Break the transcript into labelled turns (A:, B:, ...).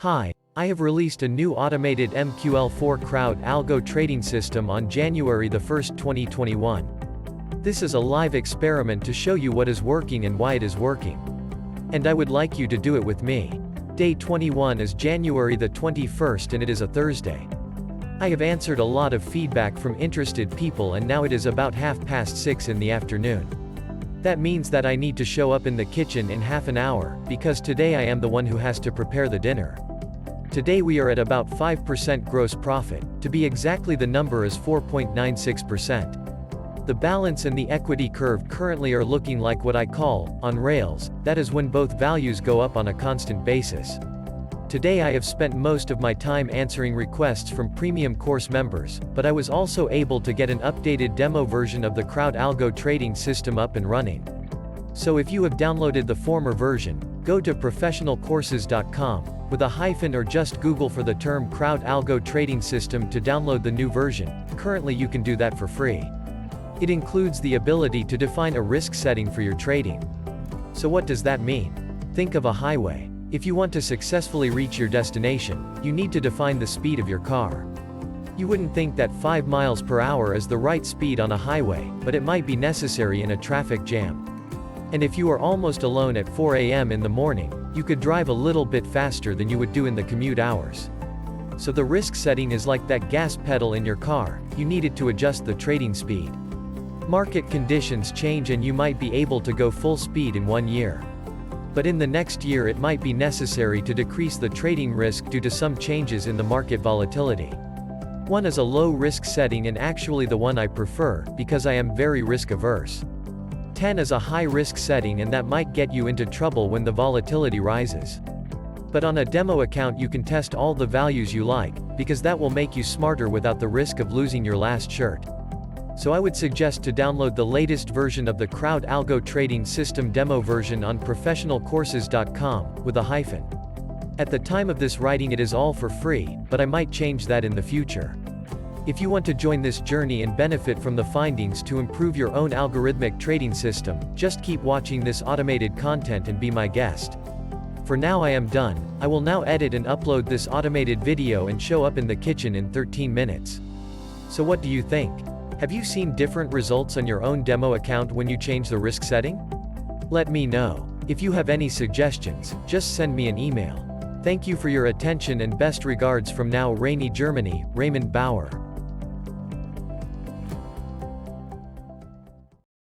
A: Hi, I have released a new automated MQL4 crowd algo trading system on January 1, 2021. This is a live experiment to show you what is working and why it is working. And I would like you to do it with me. Day 21 is January the 21st and it is a Thursday. I have answered a lot of feedback from interested people and now it is about 6:30 in the afternoon. That means that I need to show up in the kitchen in half an hour, because today I am the one who has to prepare the dinner. Today we are at about 5% gross profit, to be exactly the number is 4.96%. The balance and the equity curve currently are looking like what I call, on rails, that is when both values go up on a constant basis. Today I have spent most of my time answering requests from premium course members, but I was also able to get an updated demo version of the crowd algo trading system up and running. So if you have downloaded the former version, go to professionalcourses.com, with a hyphen or just Google for the term crowd algo trading system to download the new version. Currently you can do that for free. It includes the ability to define a risk setting for your trading. So what does that mean? Think of a highway. If you want to successfully reach your destination, you need to define the speed of your car. You wouldn't think that 5 miles per hour is the right speed on a highway, but it might be necessary in a traffic jam. And if you are almost alone at 4 a.m. in the morning, you could drive a little bit faster than you would do in the commute hours. So the risk setting is like that gas pedal in your car, you needed to adjust the trading speed. Market conditions change and you might be able to go full speed in 1 year. But in the next year it might be necessary to decrease the trading risk due to some changes in the market volatility. One is a low risk setting and actually the one I prefer, because I am very risk averse. 10 is a high risk setting and that might get you into trouble when the volatility rises. But on a demo account you can test all the values you like, because that will make you smarter without the risk of losing your last shirt. So I would suggest to download the latest version of the crowd algo trading system demo version on professionalcourses.com, with a hyphen. At the time of this writing it is all for free, but I might change that in the future. If you want to join this journey and benefit from the findings to improve your own algorithmic trading system, just keep watching this automated content and be my guest. For now I am done. I will now edit and upload this automated video and show up in the kitchen in 13 minutes. So what do you think? Have you seen different results on your own demo account when you change the risk setting? Let me know. If you have any suggestions, just send me an email. Thank you for your attention and best regards from now rainy Germany, Raymond Bauer.